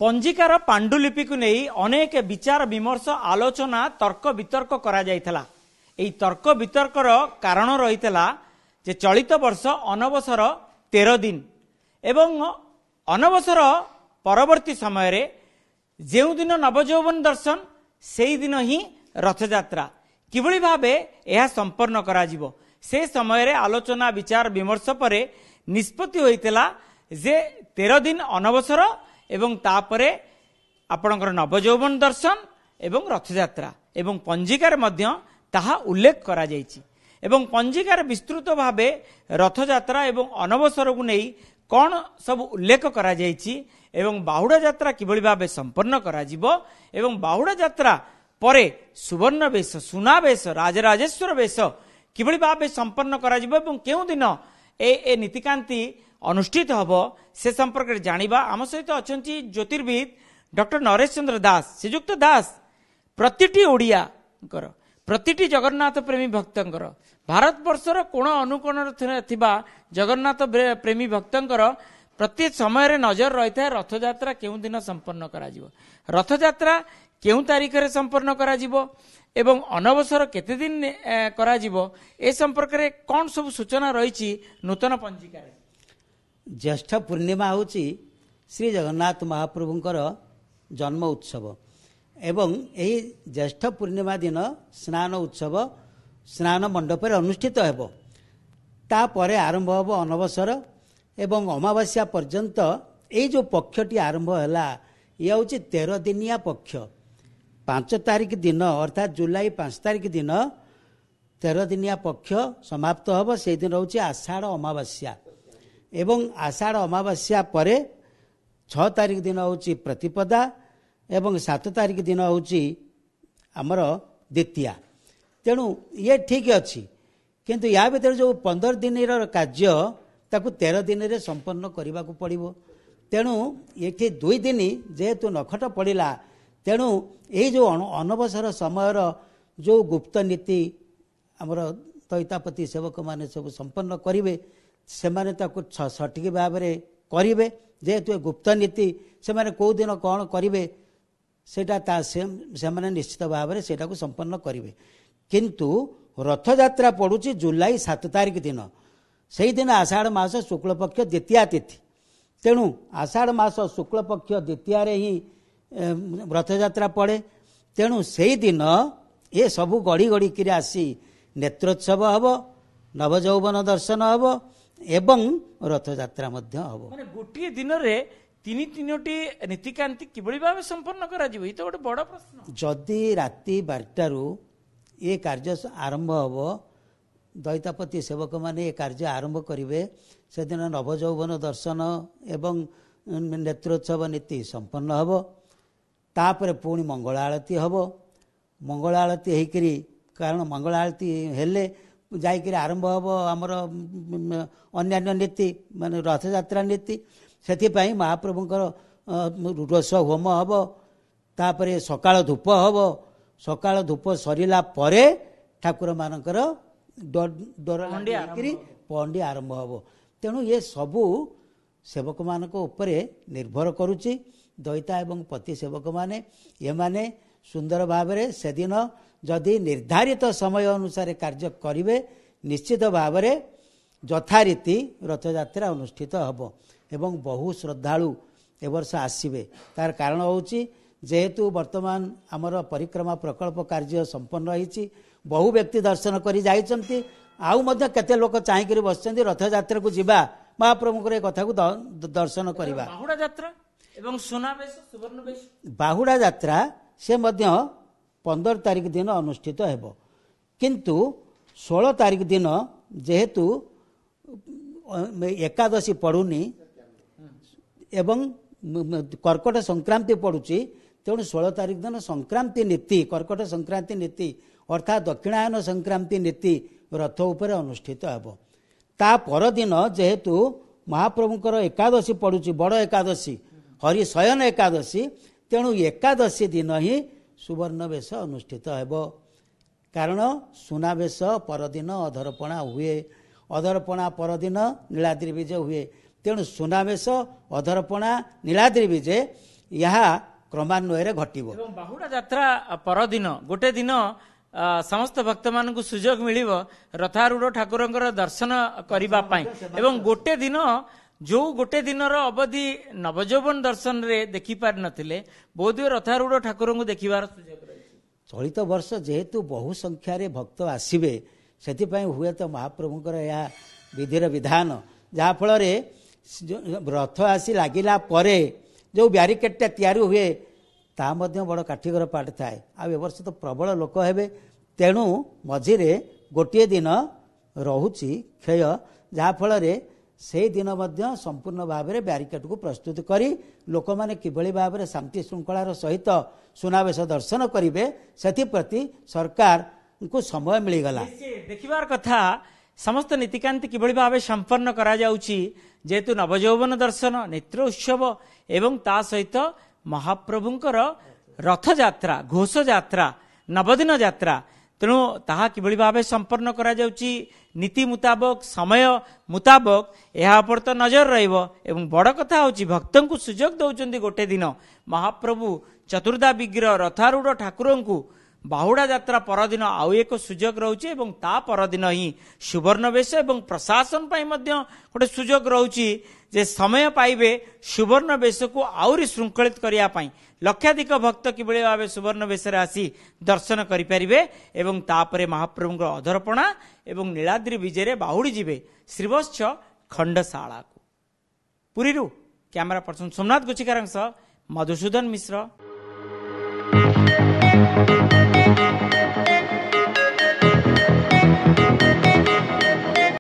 पंजिकार पांडुलिपि को नहीं अनेक विचार विमर्श आलोचना तर्क वितर्क करा जायथला। एई तर्क वितर्कर कारण रहीतला जे चलित वर्ष अनवसर 13 दिन एवं अनवसर परवर्ती समय रे जेउ दिन नवजौवन दर्शन सेई दिन ही रथयात्रा किभली भाबे यह संपन्न करा जिवो से समय रे आलोचना विचार विमर्श परे निष्पत्ति होइतला जे 13 दिन अनवसर एवं तापरे आपणकर नवजौवन दर्शन एवं रथयात्रा एवं पंजिकार मध्य ताहा उल्लेख करा जायछि एवं पंजिकार विस्तृत भावे रथयात्रा एवं अनवसर को नहीं कौन सब उल्लेख करा जायछि एवं बाहुड़ा यात्रा किभली भावे संपन्न करा जिवो एवं बाहुड़ा यात्रा परे सुवर्ण वेश सुनावेश राजराजेश्वर वेश किभली भावे संपन्न करा जिवो एवं केउ दिन ए नीतिकांति अनुष्ठित हबो से संपर्क में जानिबा आम सहित अछंती ज्योतिर्विद डॉक्टर नरेश चंद्र दास श्रीजुक्त दास प्रतिटी ओडिया प्रतिटी जगन्नाथ प्रेमी भक्तंकर भारत वर्षर कोण अनुकोण थिबा जगन्नाथ प्रेमी भक्तंकर प्रति समय रे नजर रही है रथयात्रा केउ दिन संपन्न करा जिवो रथयात्रा केउ तारीख रे संपन्न करा जिवो एवं अनवसर केते दिन करा जिवो ए संपर्क रे कोन सब सूचना रही नूतन पंजिका रे। ज्येष्ठ पूर्णिमा होची श्री जगन्नाथ महाप्रभुंकर जन्म उत्सव एवं यही ज्येष्ठ पूर्णिमा दिन स्नान उत्सव स्नान मंडप अनुष्ठित हेबो तापरे आरंभ हेबो अनवसर एवं अमावास्या पर्यंत यही जो पक्षटी आरंभ हैला ये होची 13 दिनिया पक्ष 5 तारिख दिन अर्थात जुलाई 5 तारिख दिन 13 दिनिया पक्ष समाप्त हेबो से दिन होची आषाढ़ अमावास्या एवं आषाढ़ अमावास्या परे 6 तारिख दिन होची प्रतिपदा एवं 7 तारिख दिन होची हमर द्वितीया तेणु ये ठीक अच्छी किंतु या भीतर जो 15 दिन कार्य ताकू 13 दिन रे संपन्न करने को पड़ो तेणु ये 2 दिन जेहेतु नखट पड़ा तेणु यही जो अनवसर समय जो गुप्त नीति आमर दैतापति सेवक माने सब संपन्न करेंगे से माने ताकू सठिक भाव में करेंगे जेहेतु गुप्त नीति से माने कौ दिन कौन करेंगे सेटा से माने निश्चित भाव में सेटा को संपन्न करेंगे किंतु रथयात्रा पड़ुची जुलाई 7 तारिख दिन से दिन आषाढ़ मास शुक्ल पक्ष द्वितीया तिथि तेणु आषाढ़ मास शुक्ल पक्ष द्वितीया रे ही रथयात्रा पड़े तेणु से दिन ये सबू गड़ी गड़ी कि आसी नेत्रोत्सव हम नवजौवन दर्शन हम एवं रथयात्रा मध्य हम माने गोटे दिन रे तीन तीनोटी नीतिकांति किभली भाव संपन्न करा जिवो ई तो गोटे बड़ प्रश्न जदि राति 12 ये कार्य आरंभ हम दैतापति सेवक माने ये कार्य आरंभ करेंगे से दिन नवजौवन दर्शन एवं नेत्रोत्सव नीति संपन्न हम तापर पुणी मंगल आरती हम मंगल आरती होकरी कारण मंगल आरती हेले जाइकरी आरंभ हम आमर अन्यान्य नीति माने रथयात्रा नीति से महाप्रभुंकर रोष होम हम तापर सकाळ धूप हम सकाळ धूप सरिला परे ठाकुर मानकर पंडी आरंभ हम तेणु ये सबू सेवक मान निर्भर करुच्ची दैता एवं पति सेवक माने ये माने सुंदर भाव में से दिन जदि निर्धारित समय अनुसार कार्य करेंगे निश्चित भाव में यथारीति रथयात्रा अनुष्ठित हम एवं बहु श्रद्धालु ए वर्ष आसवे तार कारण होची जेहेतु वर्तमान आमर परिक्रमा प्रकल्प कार्य संपन्न होईची बहु व्यक्ति दर्शन करी जाइछंती आउ मध्य केते लोक चाहिकरी बसचंती रथयात्रा को जीवा महाप्रभुଙ୍କର ए कथा को दर्शन करिबा बाहुड़ा यात्रा एवं सुनावेश सुवर्ण वेश बाहुड़ा यात्रा से मध्य 15 तारिख दिन अनुष्ठित हेबो किंतु 16 तारिख दिन जेहेतु एकादशी पड़ुनी एवं कर्कट संक्रांति पड़ुची तेणु 16 तारिख दिन संक्रांति नीति कर्कट संक्रांति नीति अर्थात दक्षिणायन संक्रांति नीति रथ उपर अनुष्ठित हेबो ता पर दिन जेहेतु महाप्रभुंकर एकादशी पड़ुची बड़ एकादशी हरिशयन एकादशी तेणु एकादशी दिन ही सुवर्ण वेश अनुष्ठित हेबो कारण सुनावेश परदिन अधरपणा हुए अधरपणा परदिन नीलाद्रि विजय हुए तेणु सुनावेश अधरपणा नीलाद्रि विजय ଏହା କ୍ରମାନ୍ୱୟରେ ଘଟିବ। ଏବଂ ବାହୁଡା ଯାତ୍ରା ପରଦିନ ଗୋଟେ ଦିନ ସମସ୍ତ ଭକ୍ତ ମାନଙ୍କୁ ସୁଯୋଗ ମିଳିବ ରଥାରୂଢ ଠାକୁରଙ୍କର ଦର୍ଶନ କରିବା ପାଇଁ। ଏବଂ ଗୋଟେ ଦିନ ଯୋଉ ଗୋଟେ ଦିନର ଅବଧି ନବଯୌବନ ଦର୍ଶନରେ ଦେଖିପାରି ନଥିଲେ ବୋଧହୁଏ ରଥାରୂଢ ଠାକୁରଙ୍କୁ ଦେଖିବାର ସୁଯୋଗ ରହିଛି। ଚଳିତ ବର୍ଷ ଯେହେତୁ ବହୁ ସଂଖ୍ୟାରେ ଭକ୍ତ ଆସିବେ ସେଥିପାଇଁ ହୁଏତ ମହାପ୍ରଭୁଙ୍କର ଏହା ବିଧିର ବିଧାନ, ଯାହାଫଳରେ ରଥ ଆସି ଲାଗିଲା ପରେ ଯେଉଁ ବ୍ୟାରିକେଡଟା ତିଆରି ହୁଏ ତାହା ମଧ୍ୟ ବଡ଼ କାଠିକର ପାଠ ଥାଏ। ଆଉ ଏ ବର୍ଷ ତ ପ୍ରବଳ ଲୋକ ହେବେ, ତେଣୁ ମଝିରେ ଗୋଟିଏ ଦିନ ରହୁଛି କ୍ଷୟ, ଯାହାଫଳରେ ସେହି ଦିନ ମଧ୍ୟ ସମ୍ପୂର୍ଣ୍ଣ ଭାବରେ ବ୍ୟାରିକେଡକୁ ପ୍ରସ୍ତୁତ କରି ଲୋକମାନେ କିଭଳି ଭାବରେ ଶାନ୍ତି ଶୃଙ୍ଖଳାର ସହିତ ସୁନାବେଶ ଦର୍ଶନ କରିବେ ସେଥିପ୍ରତି ସରକାରଙ୍କୁ ସମୟ ମିଳିଗଲା। ଦେଖିବାର କଥା ସମସ୍ତ ନୀତିକାନ୍ତି କିଭଳି ଭାବେ ସମ୍ପନ୍ନ କରାଯାଉଛି, ଯେହେତୁ ନବଯୌବନ ଦର୍ଶନ, ନେତ୍ର ଉତ୍ସବ ଏବଂ ତା ସହିତ ମହାପ୍ରଭୁଙ୍କର ରଥଯାତ୍ରା, ଘୋଷଯାତ୍ରା, ନବଦିନ ଯାତ୍ରା, ତେଣୁ ତାହା କିଭଳି ଭାବେ ସମ୍ପନ୍ନ କରାଯାଉଛି ନୀତି ମୁତାବକ, ସମୟ ମୁତାବକ ଏହା ଉପରେ ତ ନଜର ରହିବ। ଏବଂ ବଡ଼ କଥା ହେଉଛି ଭକ୍ତଙ୍କୁ ସୁଯୋଗ ଦେଉଛନ୍ତି ଗୋଟେ ଦିନ ମହାପ୍ରଭୁ ଚତୁର୍ଦ୍ଧା ବିଗ୍ରହ ରଥାରୂଢ ଠାକୁରଙ୍କୁ ବାହୁଡା ଯାତ୍ରା ପରଦିନ ଆଉ ଏକ ସୁଯୋଗ ରହୁଛି ଏବଂ ତା ପରଦିନ ହିଁ ସୁବର୍ଣ୍ଣ ବେଶ ଏବଂ ପ୍ରଶାସନ ପାଇଁ ମଧ୍ୟ ଗୋଟେ ସୁଯୋଗ ରହୁଛି ଯେ ସମୟ ପାଇବେ ସୁବର୍ଣ୍ଣ ବେଶକୁ ଆହୁରି ଶୃଙ୍ଖଳିତ କରିବା ପାଇଁ। ଲକ୍ଷାଧିକ ଭକ୍ତ କିଭଳି ଭାବେ ସୁବର୍ଣ୍ଣ ବେଶରେ ଆସି ଦର୍ଶନ କରିପାରିବେ ଏବଂ ତାପରେ ମହାପ୍ରଭୁଙ୍କର ଅଧରପଣା ଏବଂ ନୀଳାଦ୍ରି ବିଜେରେ ବାହୁଡ଼ି ଯିବେ ଶ୍ରୀବତ୍ସ ଖଣ୍ଡଶାଳାକୁ। ପୁରୀରୁ କ୍ୟାମେରା ପର୍ସନ ସୋମନାଥ ଗୁଚିକାରଙ୍କ ସହ ମଧୁସୂଦନ ମିଶ୍ର।